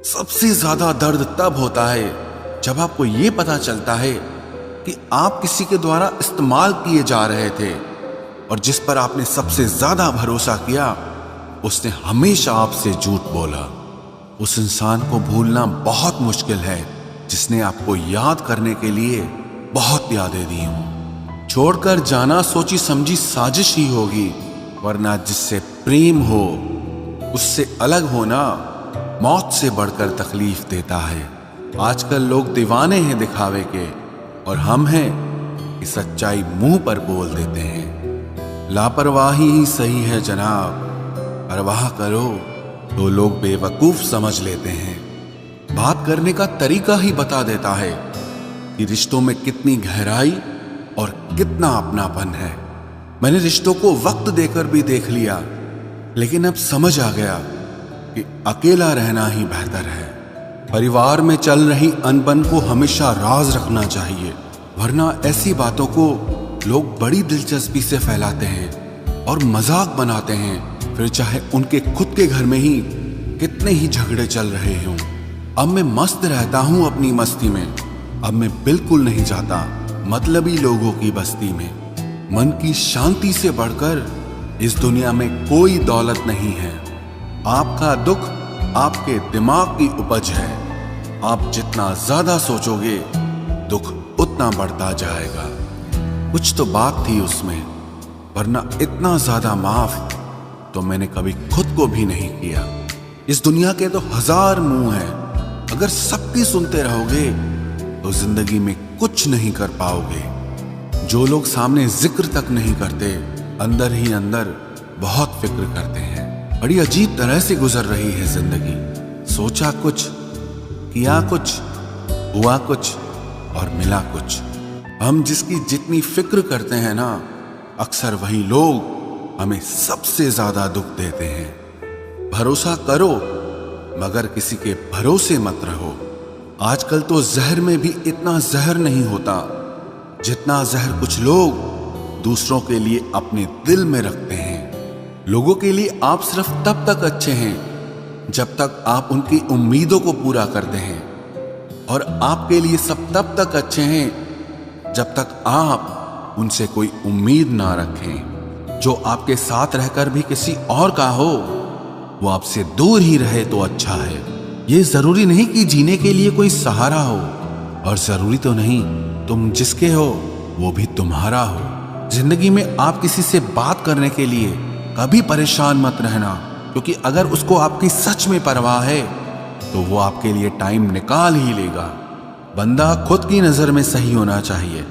सबसे ज्यादा दर्द तब होता है जब आपको ये पता चलता है कि आप किसी के द्वारा इस्तेमाल किए जा रहे थे और जिस पर आपने सबसे ज्यादा भरोसा किया उसने हमेशा आपसे झूठ बोला। उस इंसान को भूलना बहुत मुश्किल है जिसने आपको याद करने के लिए बहुत यादें दी हों। छोड़कर जाना सोची समझी साजिश ही होगी, वरना जिससे प्रेम हो उससे अलग होना मौत से बढ़कर तकलीफ देता है। आजकल लोग दीवाने हैं दिखावे के और हम हैं कि सच्चाई मुंह पर बोल देते हैं। लापरवाही ही सही है जनाब, परवाह करो तो लोग बेवकूफ समझ लेते हैं। बात करने का तरीका ही बता देता है कि रिश्तों में कितनी गहराई और कितना अपनापन है। मैंने रिश्तों को वक्त देकर भी देख लिया, लेकिन अब समझ आ गया कि अकेला रहना ही बेहतर है। परिवार में चल रही अनबन को हमेशा राज रखना चाहिए, वरना ऐसी बातों को लोग बड़ी दिलचस्पी से फैलाते हैं और मजाक बनाते हैं, फिर चाहे उनके खुद के घर में ही कितने ही झगड़े चल रहे हों। अब मैं मस्त रहता हूं अपनी मस्ती में। अब मैं बिल्कुल नहीं जाता मतलबी लोगों की बस्ती में। मन की शांति से बढ़कर इस दुनिया में कोई दौलत नहीं है। आपका दुख आपके दिमाग की उपज है। आप जितना ज्यादा सोचोगे दुख उतना बढ़ता जाएगा। कुछ तो बात थी उसमें, वरना इतना ज्यादा माफ तो मैंने कभी खुद को भी नहीं किया। इस दुनिया के तो 1000 मुंह हैं, अगर सबकी सुनते रहोगे तो जिंदगी में कुछ नहीं कर पाओगे। जो लोग सामने जिक्र तक नहीं करते, अंदर ही अंदर बहुत फिक्र करते हैं। बड़ी अजीब तरह से गुजर रही है जिंदगी। सोचा कुछ, किया कुछ, हुआ कुछ और मिला कुछ। हम जिसकी जितनी फिक्र करते हैं ना, अक्सर वही लोग हमें सबसे ज्यादा दुख देते हैं। भरोसा करो मगर किसी के भरोसे मत रहो। आजकल तो जहर में भी इतना जहर नहीं होता जितना जहर कुछ लोग दूसरों के लिए अपने दिल में रखते हैं। लोगों के लिए आप सिर्फ तब तक अच्छे हैं जब तक आप उनकी उम्मीदों को पूरा करते हैं, और आपके लिए सब तब तक अच्छे हैं जब तक आप उनसे कोई उम्मीद ना रखें। जो आपके साथ रहकर भी किसी और का हो, वो आपसे दूर ही रहे तो अच्छा है। ये जरूरी नहीं कि जीने के लिए कोई सहारा हो, और जरूरी तो नहीं तुम जिसके हो वो भी तुम्हारा हो। जिंदगी में आप किसी से बात करने के लिए कभी परेशान मत रहना, क्योंकि अगर उसको आपकी सच में परवाह है तो वो आपके लिए टाइम निकाल ही लेगा। बंदा खुद की नजर में सही होना चाहिए।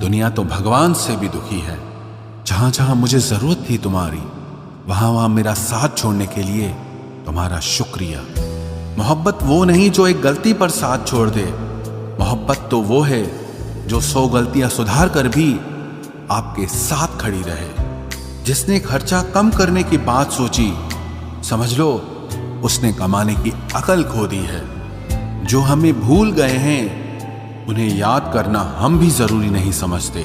दुनिया तो भगवान से भी दुखी है। जहां जहां मुझे जरूरत थी तुम्हारी, वहां वहां मेरा साथ छोड़ने के लिए तुम्हारा शुक्रिया। मोहब्बत वो नहीं जो एक गलती पर साथ छोड़ दे। मोहब्बत तो वो है जो 100 गलतियां सुधार कर भी आपके साथ खड़ी रहे। जिसने खर्चा कम करने की बात सोची, समझ लो उसने कमाने की अकल खो दी है। जो हमें भूल गए हैं उन्हें याद करना हम भी जरूरी नहीं समझते।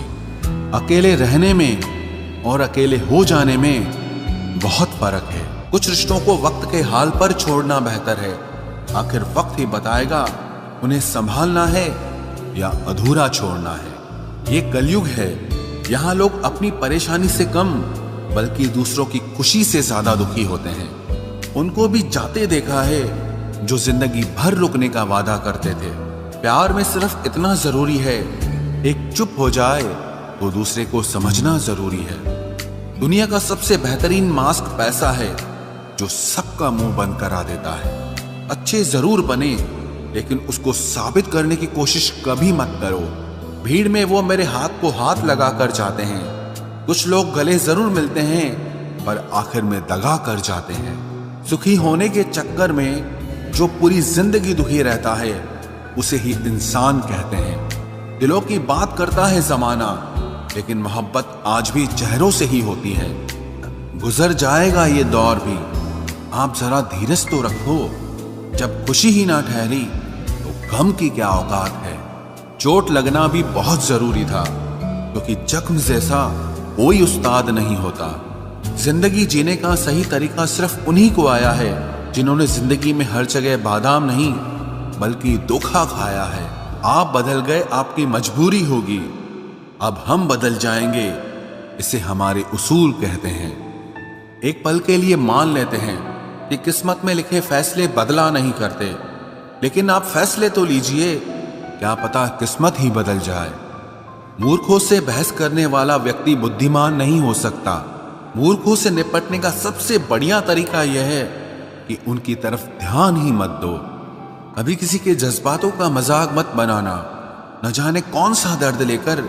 अकेले रहने में और अकेले हो जाने में बहुत फर्क है। कुछ रिश्तों को वक्त के हाल पर छोड़ना बेहतर है। आखिर वक्त ही बताएगा उन्हें संभालना है या अधूरा छोड़ना है। ये कलयुग है, यहाँ लोग अपनी परेशानी से कम बल्कि दूसरों की खुशी से ज्यादा दुखी होते हैं। उनको भी जाते देखा है जो जिंदगी भर रुकने का वादा करते थे। प्यार में सिर्फ इतना जरूरी है, एक चुप हो जाए तो दूसरे को समझना जरूरी है। दुनिया का सबसे बेहतरीन मास्क पैसा है जो सबका मुंह बंद करा देता है। अच्छे जरूर बने, लेकिन उसको साबित करने की कोशिश कभी मत करो। भीड़ में वो मेरे हाथ को हाथ लगा कर जाते हैं। कुछ लोग गले जरूर मिलते हैं पर आखिर में दगा कर जाते हैं। सुखी होने के चक्कर में जो पूरी जिंदगी दुखी रहता है उसे ही इंसान कहते हैं। दिलों की बात करता है जमाना, लेकिन मोहब्बत आज भी चेहरों से ही होती है। गुजर जाएगा ये दौर भी, आप जरा धीरज तो रखो। जब खुशी ही ना ठहरी तो गम की क्या औकात है। चोट लगना भी बहुत जरूरी था, क्योंकि जख्म जैसा कोई उस्ताद नहीं होता। जिंदगी जीने का सही तरीका सिर्फ उन्हीं को आया है जिन्होंने जिंदगी में हर जगह बादाम नहीं बल्कि धोखा खाया है। आप बदल गए, आपकी मजबूरी होगी, अब हम बदल जाएंगे, इसे हमारे उसूल कहते हैं। एक पल के लिए मान लेते हैं कि किस्मत में लिखे फैसले बदला नहीं करते, लेकिन आप फैसले तो लीजिए, क्या पता किस्मत ही बदल जाए। मूर्खों से बहस करने वाला व्यक्ति बुद्धिमान नहीं हो सकता। मूर्खों से निपटने का सबसे बढ़िया तरीका यह है कि उनकी तरफ ध्यान ही मत दो। कभी किसी के जज्बातों का मजाक मत बनाना। न जाने कौन सा दर्द लेकर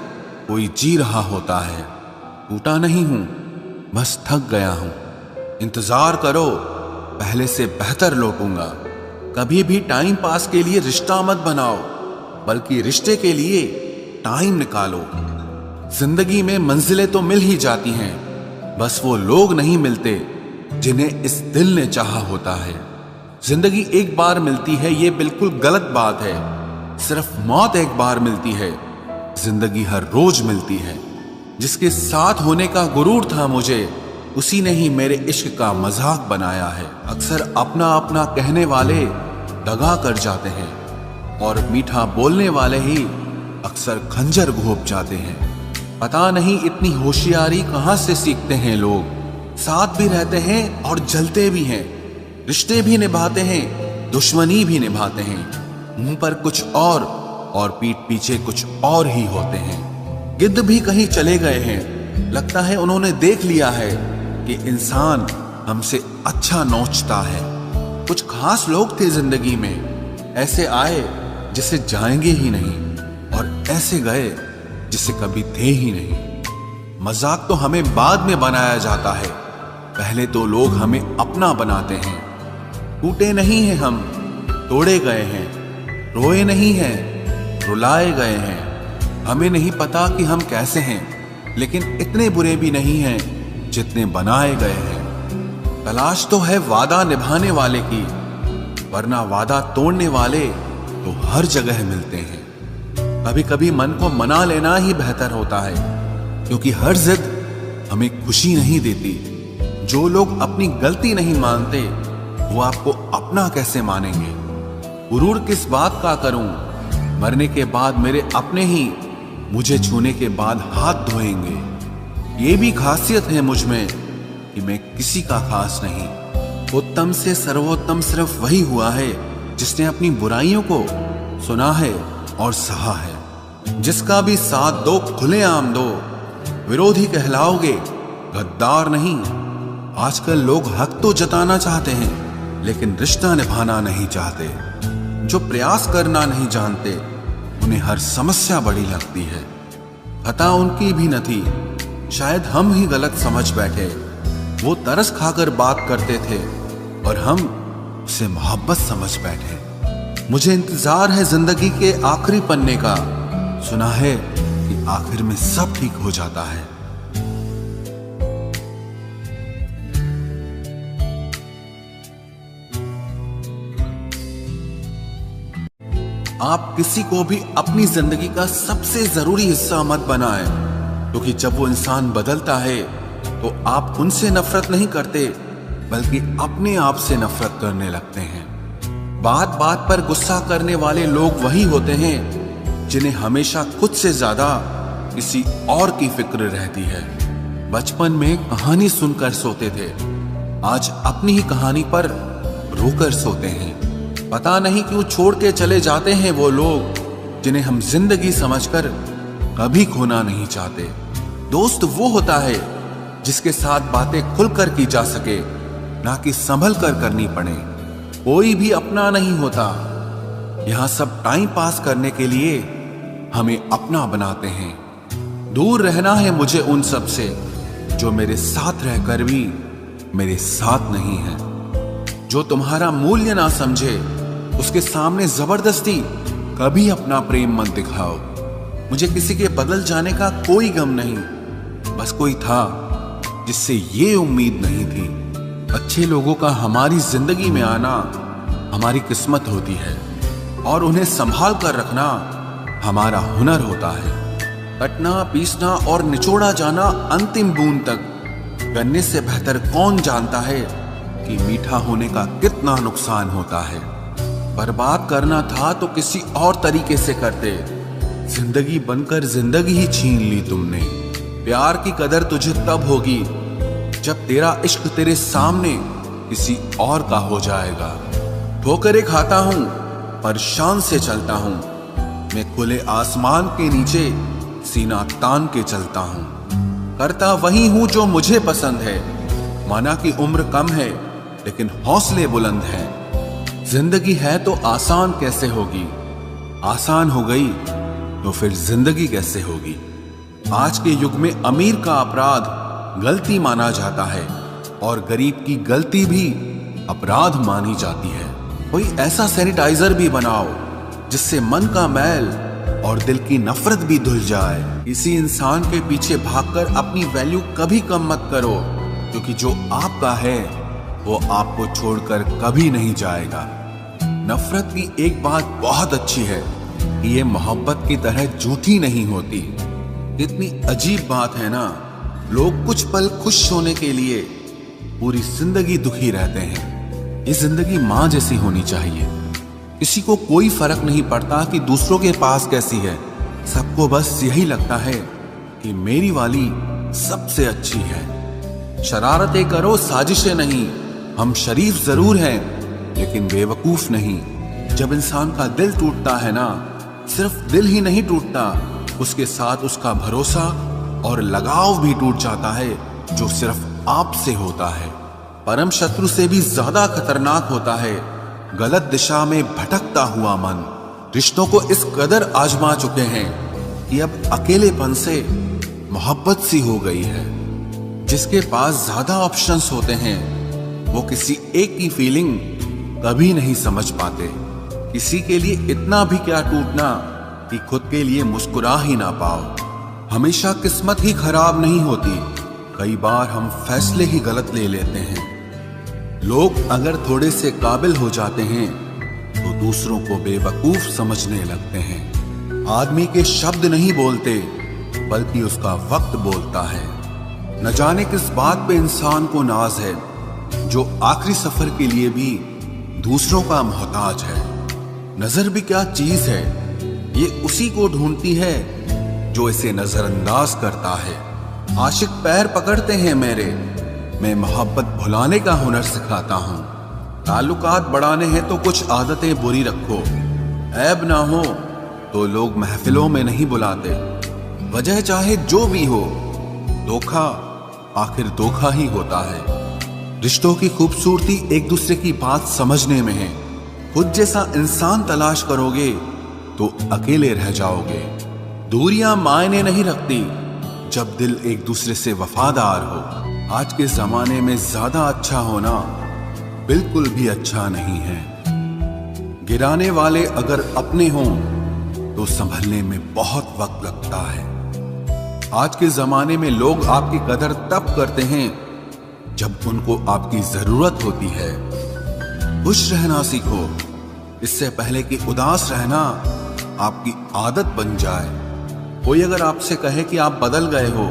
कोई जी रहा होता है। टूटा नहीं हूं, बस थक गया हूं। इंतजार करो, पहले से बेहतर लौटूंगा। कभी भी टाइम पास के लिए रिश्ता मत बनाओ, बल्कि रिश्ते के लिए टाइम निकालो। जिंदगी में मंजिलें तो मिल ही जाती हैं, बस वो लोग नहीं मिलते जिन्हें इस दिल ने चाहा होता है। जिंदगी एक बार मिलती है, ये बिल्कुल गलत बात है। सिर्फ मौत एक बार मिलती है, जिंदगी हर रोज मिलती है। जिसके साथ होने का गुरूर था मुझे, उसी ने ही मेरे इश्क का मजाक बनाया है। अक्सर अपना अपना कहने वाले दगा कर जाते हैं, और मीठा बोलने वाले ही अक्सर खंजर घोंप जाते हैं। पता नहीं इतनी होशियारी कहां से सीखते हैं लोग। साथ भी रहते हैं और जलते भी हैं, रिश्ते भी निभाते हैं, दुश्मनी भी निभाते हैं। मुंह पर कुछ और पीठ पीछे कुछ और ही होते हैं। गिद्ध भी कहीं चले गए हैं, लगता है उन्होंने देख लिया है कि इंसान हमसे अच्छा नोचता है। कुछ खास लोग थे जिंदगी में, ऐसे आए जिसे जाएंगे ही नहीं, और ऐसे गए जिसे कभी थे ही नहीं। मजाक तो हमें बाद में बनाया जाता है, पहले तो लोग हमें अपना बनाते हैं। टूटे नहीं हैं हम, तोड़े गए हैं। रोए नहीं हैं, रुलाए गए हैं। हमें नहीं पता कि हम कैसे हैं, लेकिन इतने बुरे भी नहीं हैं जितने बनाए गए हैं। तलाश तो है वादा निभाने वाले की, वरना वादा तोड़ने वाले तो हर जगह मिलते हैं। कभी कभी मन को मना लेना ही बेहतर होता है, क्योंकि हर जिद हमें खुशी नहीं देती। जो लोग अपनी गलती नहीं मानते, वो आपको अपना कैसे मानेंगे। गुरूर किस बात का करूं, मरने के बाद मेरे अपने ही मुझे छूने के बाद हाथ धोएंगे। ये भी खासियत है मुझ में कि मैं किसी का खास नहीं। उत्तम से सर्वोत्तम सिर्फ वही हुआ है जिसने अपनी बुराइयों को सुना है और सहा है। जिसका भी साथ दो खुलेआम दो, विरोधी कहलाओगे, गद्दार नहीं। आजकल लोग हक तो जताना चाहते हैं, लेकिन रिश्ता निभाना नहीं चाहते। जो प्रयास करना नहीं जानते, उन्हें हर समस्या बड़ी लगती है। खता उनकी भी न थी, शायद हम ही गलत समझ बैठे। वो तरस खाकर बात करते थे और हम उसे मोहब्बत समझ बैठे। मुझे इंतजार है जिंदगी के आखिरी पन्ने का। सुना है कि आखिर में सब ठीक हो जाता है। आप किसी को भी अपनी जिंदगी का सबसे जरूरी हिस्सा मत बनाएं, क्योंकि जब वो इंसान बदलता है तो आप उनसे नफरत नहीं करते, बल्कि अपने आप से नफरत करने लगते हैं। बात बात पर गुस्सा करने वाले लोग वही होते हैं जिन्हें हमेशा खुद से ज्यादा किसी और की फिक्र रहती है। बचपन में कहानी सुनकर सोते थे, आज अपनी ही कहानी पर रोकर सोते हैं। पता नहीं क्यों छोड़ के चले जाते हैं वो लोग जिन्हें हम जिंदगी समझकर कभी खोना नहीं चाहते। दोस्त वो होता है जिसके साथ बातें खुलकर की जा सके, ना कि संभल कर करनी पड़े। कोई भी अपना नहीं होता, यहां सब टाइम पास करने के लिए हमें अपना बनाते हैं। दूर रहना है मुझे उन सब से जो मेरे साथ रहकर भी मेरे साथ नहीं है। जो तुम्हारा मूल्य ना समझे, उसके सामने जबरदस्ती कभी अपना प्रेम मत दिखाओ। मुझे किसी के बदल जाने का कोई गम नहीं, बस कोई था जिससे ये उम्मीद नहीं थी। अच्छे लोगों का हमारी जिंदगी में आना हमारी किस्मत होती है, और उन्हें संभाल कर रखना हमारा हुनर होता है। कटना, पीसना और निचोड़ा जाना अंतिम बूंद तक करने से बेहतर कौन जानता है कि मीठा होने का कितना नुकसान होता है। बर्बाद करना था तो किसी और तरीके से करते। जिंदगी बनकर जिंदगी ही छीन ली तुमने। प्यार की कदर तुझे तब होगी जब तेरा इश्क तेरे सामने किसी और का हो जाएगा। ठोकरें खाता हूं पर शान से चलता हूं। मैं खुले आसमान के नीचे सीना तान के चलता हूं। करता वही हूं जो मुझे पसंद है। माना कि उम्र कम है लेकिन हौसले बुलंद हैं। जिंदगी है तो आसान कैसे होगी? आसान हो गई तो फिर जिंदगी कैसे होगी? आज के युग में अमीर का अपराध गलती माना जाता है और गरीब की गलती भी अपराध मानी जाती है। कोई ऐसा सैनिटाइजर भी बनाओ जिससे मन का मैल और दिल की नफरत भी धुल जाए। किसी इंसान के पीछे भागकर अपनी वैल्यू कभी कम मत करो, क्योंकि जो आपका है वो आपको छोड़कर कभी नहीं जाएगा। नफरत की एक बात बहुत अच्छी है कि ये मोहब्बत की तरह झूठी नहीं होती। कितनी अजीब बात है ना, लोग कुछ पल खुश होने के लिए पूरी जिंदगी दुखी रहते हैं। ये जिंदगी माँ जैसी होनी चाहिए। किसी को कोई फर्क नहीं पड़ता कि दूसरों के पास कैसी है। सबको बस यही लगता है कि मेरी वाली सबसे अच्छी है। शरारतें करो, साजिशें नहीं। हम शरीफ जरूर हैं लेकिन बेवकूफ नहीं। जब इंसान का दिल टूटता है ना, सिर्फ दिल ही नहीं टूटता, उसके साथ उसका भरोसा और लगाव भी टूट जाता है, जो सिर्फ आपसे होता है। परम शत्रु से भी ज्यादा खतरनाक होता है गलत दिशा में भटकता हुआ मन। रिश्तों को इस कदर आजमा चुके हैं कि अब अकेलेपन से मोहब्बत सी हो गई है। जिसके पास ज्यादा ऑप्शंस होते हैं वो किसी एक की फीलिंग कभी नहीं समझ पाते। किसी के लिए इतना भी क्या टूटना कि खुद के लिए मुस्कुरा ही ना पाओ। हमेशा किस्मत ही खराब नहीं होती, कई बार हम फैसले ही गलत ले लेते हैं। लोग अगर थोड़े से काबिल हो जाते हैं तो दूसरों को बेवकूफ समझने लगते हैं। आदमी के शब्द नहीं बोलते बल्कि उसका वक्त बोलता है। न जाने किस बात पे इंसान को नाज है, जो आखिरी सफर के लिए भी दूसरों का मोहताज है। नजर भी क्या चीज है, ये उसी को ढूंढती है जो इसे नजरअंदाज करता है। आशिक पैर पकड़ते हैं मेरे, मैं मोहब्बत भुलाने का हुनर सिखाता हूँ। ताल्लुकात बढ़ाने हैं तो कुछ आदतें बुरी रखो। ऐब ना हो तो लोग महफिलों में नहीं बुलाते। वजह चाहे जो भी हो, धोखा आखिर धोखा ही होता है। रिश्तों की खूबसूरती एक दूसरे की बात समझने में है। खुद जैसा इंसान तलाश करोगे तो अकेले रह जाओगे। दूरियां मायने नहीं रखती जब दिल एक दूसरे से वफादार हो। आज के जमाने में ज्यादा अच्छा होना बिल्कुल भी अच्छा नहीं है। गिराने वाले अगर अपने हों तो संभलने में बहुत वक्त लगता है। आज के जमाने में लोग आपकी कदर तब करते हैं जब उनको आपकी जरूरत होती है। खुश रहना सीखो, इससे पहले कि उदास रहना आपकी आदत बन जाए। कोई अगर आपसे कहे कि आप बदल गए हो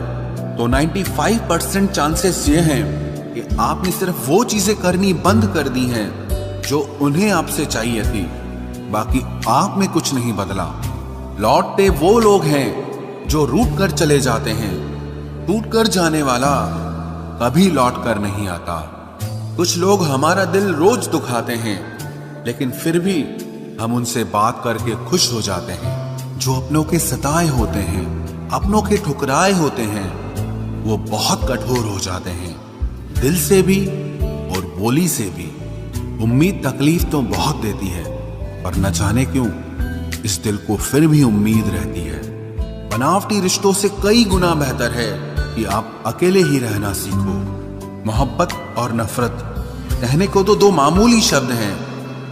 तो 95% चांसेस ये हैं कि आपने सिर्फ वो चीजें करनी बंद कर दी हैं जो उन्हें आपसे चाहिए थी। बाकी आप में कुछ नहीं बदला। लौटते वो लोग हैं जो रूठ कर चले जाते हैं। टूट कर जाने वाला कभी लौट कर नहीं आता। कुछ लोग हमारा दिल रोज दुखाते हैं लेकिन फिर भी हम उनसे बात करके खुश हो जाते हैं। जो अपनों के सताए होते हैं, अपनों के ठुकराए होते हैं, वो बहुत कठोर हो जाते हैं, दिल से भी और बोली से भी। उम्मीद तकलीफ तो बहुत देती है, पर न जाने क्यों इस दिल को फिर भी उम्मीद रहती है। बनावटी रिश्तों से कई गुना बेहतर है कि आप अकेले ही रहना सीखो। मोहब्बत और नफरत कहने को तो दो मामूली शब्द हैं,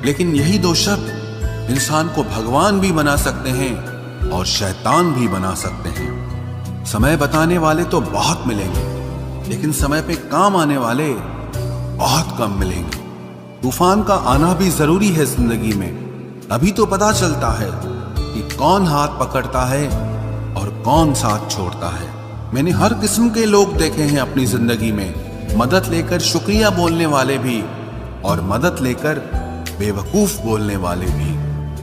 लेकिन यही दो शब्द इंसान को भगवान भी बना सकते हैं और शैतान भी बना सकते हैं। समय बताने वाले तो बहुत मिलेंगे, लेकिन समय पे काम आने वाले बहुत कम मिलेंगे। तूफान का आना भी जरूरी है जिंदगी में, तभी तो पता चलता है कि कौन हाथ पकड़ता है और कौन साथ छोड़ता है। मैंने हर किस्म के लोग देखे हैं अपनी जिंदगी में, मदद लेकर शुक्रिया बोलने वाले भी और मदद लेकर बेवकूफ बोलने वाले भी।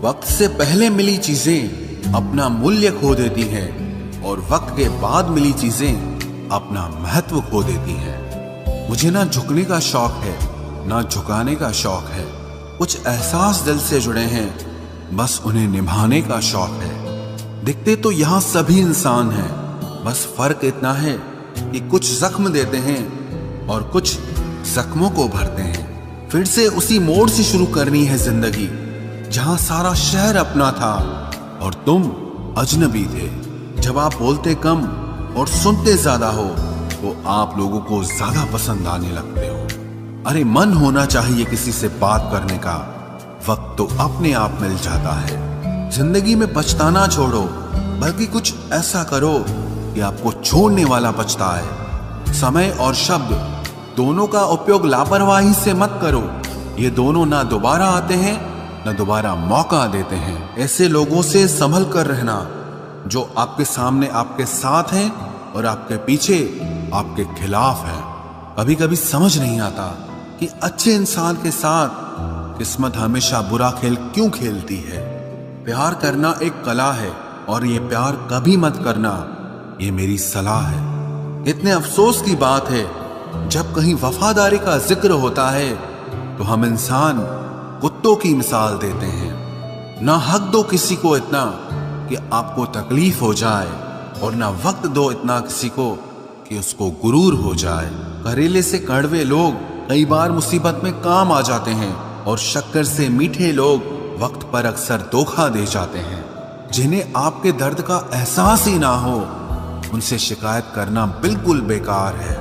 वक्त से पहले मिली चीजें अपना मूल्य खो देती हैं और वक्त के बाद मिली चीजें अपना महत्व खो देती हैं। मुझे ना झुकने का शौक है ना झुकाने का शौक है। कुछ एहसास दिल से जुड़े हैं, बस उन्हें निभाने का शौक है। दिखते तो यहाँ सभी इंसान हैं, बस फर्क इतना है कि कुछ जख्म देते हैं और कुछ जख्मों को भरते हैं। फिर से उसी मोड़ से शुरू करनी है जिंदगी, जहां सारा शहर अपना था और तुम अजनबी थे। जब आप बोलते कम और सुनते ज्यादा हो तो आप लोगों को ज्यादा पसंद आने लगते हो। अरे मन होना चाहिए किसी से बात करने का, वक्त तो अपने आप मिल जाता है। जिंदगी में पछताना छोड़ो, बल्कि कुछ ऐसा करो कि आपको छोड़ने वाला पछताए। समय और शब्द दोनों का उपयोग लापरवाही से मत करो। ये दोनों ना दोबारा आते हैं ना दोबारा मौका देते हैं। ऐसे लोगों से संभल कर रहना जो आपके सामने आपके साथ हैं और आपके पीछे आपके खिलाफ हैं। कभी कभी समझ नहीं आता कि अच्छे इंसान के साथ किस्मत हमेशा बुरा खेल क्यों खेलती है। प्यार करना एक कला है और ये प्यार कभी मत करना, ये मेरी सलाह है। इतने अफसोस की बात है, जब कहीं वफादारी का जिक्र होता है तो हम इंसान कुत्तों की मिसाल देते हैं। ना हक दो किसी को इतना कि आपको तकलीफ हो जाए और ना वक्त दो इतना किसी को कि उसको गुरूर हो जाए। करेले से कड़वे लोग कई बार मुसीबत में काम आ जाते हैं और शक्कर से मीठे लोग वक्त पर अक्सर धोखा दे जाते हैं। जिन्हें आपके दर्द का एहसास ही ना हो, उनसे शिकायत करना बिल्कुल बेकार है।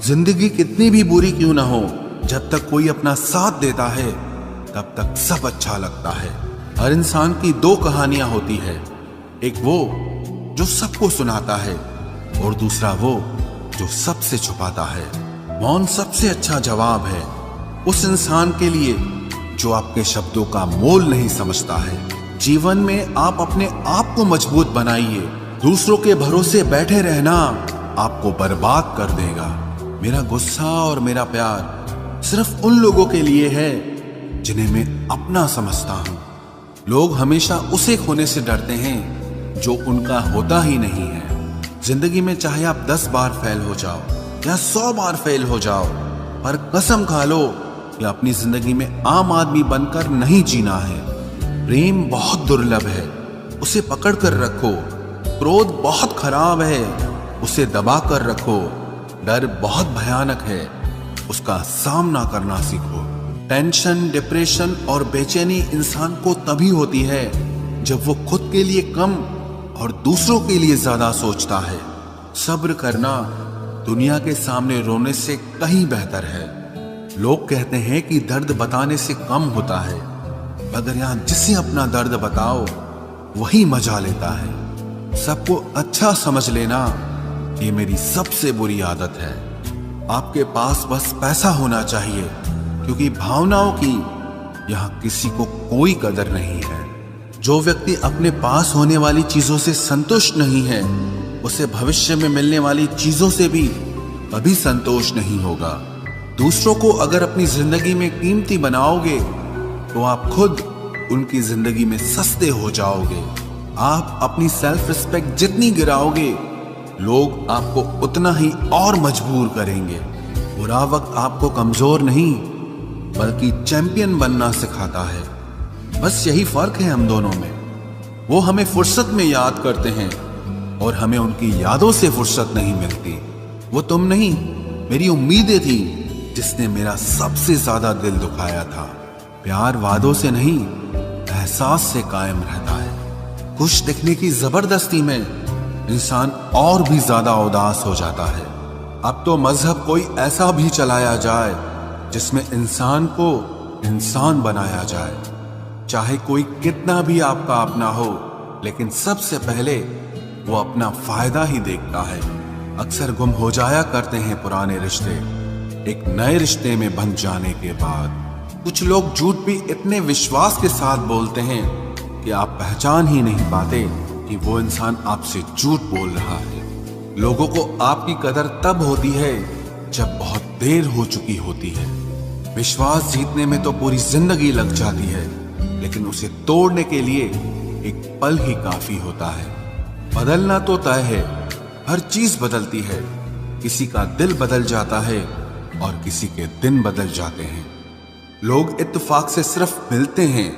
जिंदगी कितनी भी बुरी क्यों ना हो, जब तक कोई अपना साथ देता है तब तक सब अच्छा लगता है। हर इंसान की दो कहानियां होती है, एक वो जो सबको सुनाता है और दूसरा वो जो सबसे छुपाता है। मौन सबसे अच्छा जवाब है उस इंसान के लिए जो आपके शब्दों का मोल नहीं समझता है। जीवन में आप अपने आप को मजबूत बनाइए। दूसरों के भरोसे बैठे रहना आपको बर्बाद कर देगा। मेरा गुस्सा और मेरा प्यार सिर्फ उन लोगों के लिए है जिन्हें मैं अपना समझता हूं। लोग हमेशा उसे खोने से डरते हैं जो उनका होता ही नहीं है। जिंदगी में चाहे आप 10 बार फेल हो जाओ या 100 बार फेल हो जाओ, पर कसम खा लो कि अपनी जिंदगी में आम आदमी बनकर नहीं जीना है। प्रेम बहुत दुर्लभ है, उसे पकड़ कर रखो। क्रोध बहुत खराब है, उसे दबा कर रखो। डर बहुत भयानक है, उसका सामना करना सीखो। टेंशन, डिप्रेशन और बेचैनी इंसान को तभी होती है जब वो खुद के लिए कम और दूसरों के लिए ज्यादा सोचता है। सब्र करना दुनिया के सामने रोने से कहीं बेहतर है। लोग कहते हैं कि दर्द बताने से कम होता है, मगर यहां जिसे अपना दर्द बताओ वही मजा लेता है। सबको अच्छा समझ लेना ये मेरी सबसे बुरी आदत है। आपके पास बस पैसा होना चाहिए, क्योंकि भावनाओं की यहां किसी को कोई कदर नहीं है। जो व्यक्ति अपने पास होने वाली चीजों से संतुष्ट नहीं है, उसे भविष्य में मिलने वाली चीजों से भी कभी संतोष नहीं होगा। दूसरों को अगर अपनी जिंदगी में कीमती बनाओगे तो आप खुद उनकी जिंदगी में सस्ते हो जाओगे। आप अपनी सेल्फ रिस्पेक्ट जितनी गिराओगे, लोग आपको उतना ही और मजबूर करेंगे। बुरा वक्त आपको कमजोर नहीं बल्कि चैंपियन बनना सिखाता है। बस यही फर्क है हम दोनों में। वो हमें फुर्सत में याद करते हैं और हमें उनकी यादों से फुर्सत नहीं मिलती। वो तुम नहीं, मेरी उम्मीदें थी जिसने मेरा सबसे ज्यादा दिल दुखाया था। प्यार वादों से नहीं, एहसास से कायम रहता है। खुश दिखने की जबरदस्ती में इंसान और भी ज्यादा उदास हो जाता है। अब तो मजहब कोई ऐसा भी चलाया जाए जिसमें इंसान को इंसान बनाया जाए। चाहे कोई कितना भी आपका अपना हो, लेकिन सबसे पहले वो अपना फायदा ही देखता है। अक्सर गुम हो जाया करते हैं पुराने रिश्ते एक नए रिश्ते में बंध जाने के बाद। कुछ लोग झूठ भी इतने विश्वास के साथ बोलते हैं कि आप पहचान ही नहीं पाते कि वो इंसान आपसे झूठ बोल रहा है। लोगों को आपकी कदर तब होती है जब बहुत देर हो चुकी होती है। विश्वास जीतने में तो पूरी जिंदगी लग जाती है, लेकिन उसे तोड़ने के लिए एक पल ही काफी होता है। बदलना तो तय है, हर चीज बदलती है। किसी का दिल बदल जाता है और किसी के दिन बदल जाते हैं। लोग इत्तेफाक से सिर्फ मिलते हैं,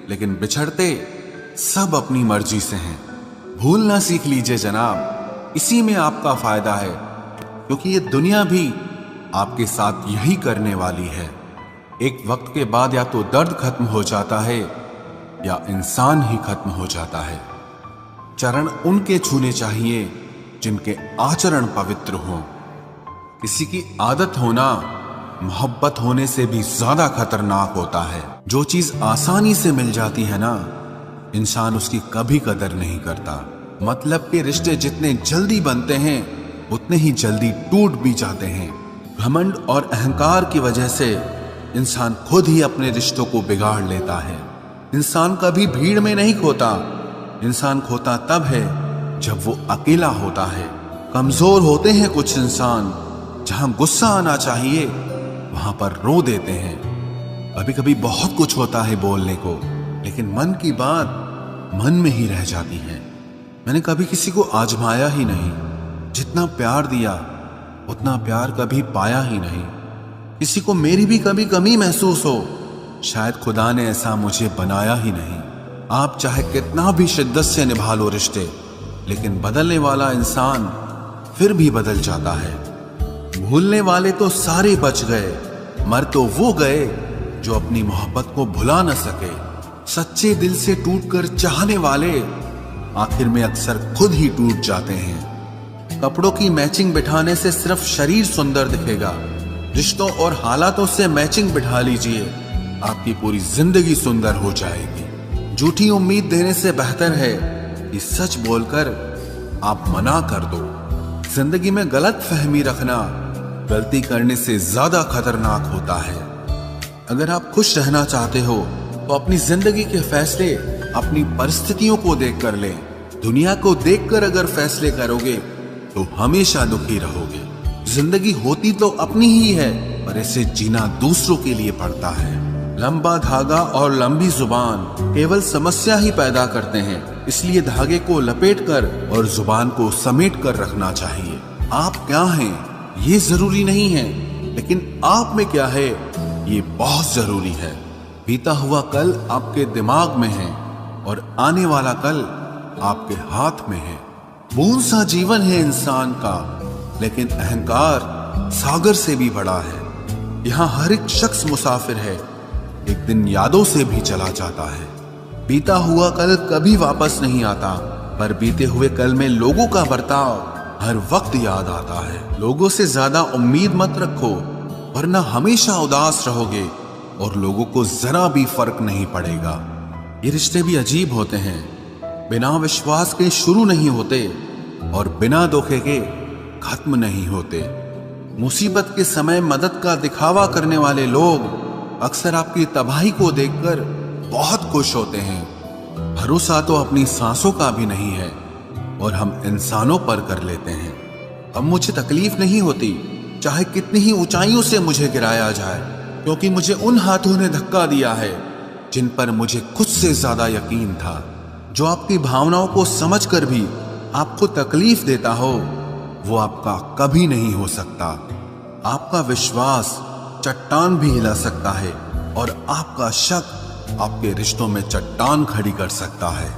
लेकिन बिछड़ते सब अपनी मर्जी से हैं। भूलना सीख लीजिए जनाब, इसी में आपका फायदा है, क्योंकि ये दुनिया भी आपके साथ यही करने वाली है। एक वक्त के बाद या तो दर्द खत्म हो जाता है या इंसान ही खत्म हो जाता है। चरण उनके छूने चाहिए जिनके आचरण पवित्र हों। किसी की आदत होना मोहब्बत होने से भी ज्यादा खतरनाक होता है। जो चीज आसानी से मिल जाती है ना, इंसान उसकी कभी कदर नहीं करता। मतलब के रिश्ते जितने जल्दी बनते हैं उतने ही जल्दी टूट भी जाते हैं। घमंड और अहंकार की वजह से इंसान खुद ही अपने रिश्तों को बिगाड़ लेता है। इंसान कभी भीड़ में नहीं खोता, इंसान खोता तब है जब वो अकेला होता है। कमजोर होते हैं कुछ इंसान, जहां गुस्सा आना चाहिए वहां पर रो देते हैं। कभी कभी बहुत कुछ होता है बोलने को, लेकिन मन की बात मन में ही रह जाती है। मैंने कभी किसी को आजमाया ही नहीं, जितना प्यार दिया उतना प्यार कभी पाया ही नहीं। किसी को मेरी भी कभी कमी महसूस हो, शायद खुदा ने ऐसा मुझे बनाया ही नहीं। आप चाहे कितना भी शिद्दत से निभा लो रिश्ते, लेकिन बदलने वाला इंसान फिर भी बदल जाता है। भूलने वाले तो सारे बच गए, मर तो वो गए जो अपनी मोहब्बत को भुला न सके। सच्चे दिल से टूटकर चाहने वाले आखिर में अक्सर खुद ही टूट जाते हैं। कपड़ों की मैचिंग बिठाने से सिर्फ शरीर सुंदर दिखेगा, रिश्तों और हालातों से मैचिंग बिठा लीजिए, आपकी पूरी जिंदगी सुंदर हो जाएगी। झूठी उम्मीद देने से बेहतर है कि सच बोलकर आप मना कर दो। जिंदगी में गलत फहमी रखना गलती करने से ज्यादा खतरनाक होता है। अगर आप खुश रहना चाहते हो तो अपनी जिंदगी के फैसले अपनी परिस्थितियों को देखकर लें। दुनिया को देखकर अगर फैसले करोगे तो हमेशा दुखी रहोगे। जिंदगी होती तो अपनी ही है, पर इसे जीना दूसरों के लिए पड़ता है। लंबा धागा और लंबी जुबान केवल समस्या ही पैदा करते हैं, इसलिए धागे को लपेटकर और जुबान को समेट कर रखना चाहिए। आप क्या हैं ये जरूरी नहीं है, लेकिन आप में क्या है ये बहुत जरूरी है। बीता हुआ कल आपके दिमाग में है और आने वाला कल आपके हाथ में है। बूंद सा जीवन है इंसान का, लेकिन अहंकार सागर से भी बड़ा है। यहाँ हर एक शख्स मुसाफिर है, एक दिन यादों से भी चला जाता है। बीता हुआ कल कभी वापस नहीं आता, पर बीते हुए कल में लोगों का बर्ताव हर वक्त याद आता है। लोगों से ज्यादा उम्मीद मत रखो, वरना हमेशा उदास रहोगे और लोगों को जरा भी फर्क नहीं पड़ेगा। ये रिश्ते भी अजीब होते हैं, बिना विश्वास के शुरू नहीं होते और बिना धोखे के खत्म नहीं होते। मुसीबत के समय मदद का दिखावा करने वाले लोग अक्सर आपकी तबाही को देखकर बहुत खुश होते हैं। भरोसा तो अपनी सांसों का भी नहीं है और हम इंसानों पर कर लेते हैं। अब मुझे तकलीफ नहीं होती, चाहे कितनी ही ऊंचाइयों से मुझे गिराया जाए, क्योंकि मुझे उन हाथों ने धक्का दिया है जिन पर मुझे खुद से ज्यादा यकीन था। जो आपकी भावनाओं को समझकर भी आपको तकलीफ देता हो, वो आपका कभी नहीं हो सकता। आपका विश्वास चट्टान भी हिला सकता है और आपका शक आपके रिश्तों में चट्टान खड़ी कर सकता है।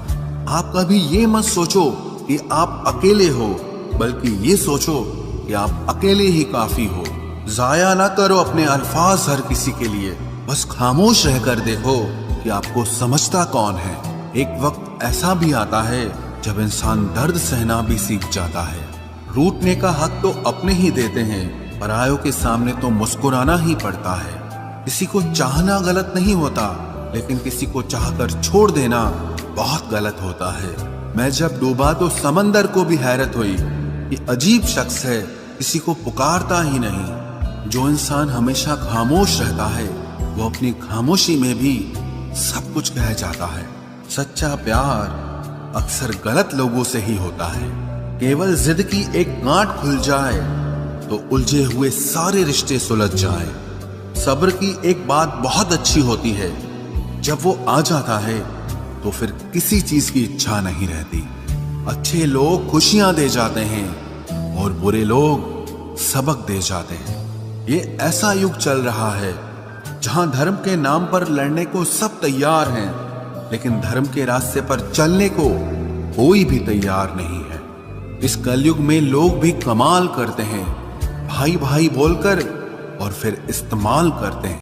आप कभी ये मत सोचो कि आप अकेले हो, बल्कि ये सोचो कि आप अकेले ही काफी हो। जाया ना करो अपने अल्फाज हर किसी के लिए, बस खामोश रहकर देखो कि आपको समझता कौन है। एक वक्त ऐसा भी आता है जब इंसान दर्द सहना भी सीख जाता है। रूठने का हक तो अपने ही देते हैं, परायों के सामने तो मुस्कुराना ही पड़ता है। किसी को चाहना गलत नहीं होता, लेकिन किसी को चाहकर छोड़ देना बहुत गलत होता है। मैं जब डूबा तो समंदर को भी हैरत हुई कि अजीब शख्स है, किसी को पुकारता ही नहीं। जो इंसान हमेशा खामोश रहता है, वो अपनी खामोशी में भी सब कुछ कह जाता है। सच्चा प्यार अक्सर गलत लोगों से ही होता है। केवल जिद की एक गांठ खुल जाए तो उलझे हुए सारे रिश्ते सुलझ जाएं। सब्र की एक बात बहुत अच्छी होती है, जब वो आ जाता है तो फिर किसी चीज की इच्छा नहीं रहती। अच्छे लोग खुशियां दे जाते हैं और बुरे लोग सबक दे जाते हैं। ये ऐसा युग चल रहा है जहां धर्म के नाम पर लड़ने को सब तैयार हैं, लेकिन धर्म के रास्ते पर चलने को कोई भी तैयार नहीं है। इस कलयुग में लोग भी कमाल करते हैं, भाई भाई बोलकर और फिर इस्तेमाल करते हैं।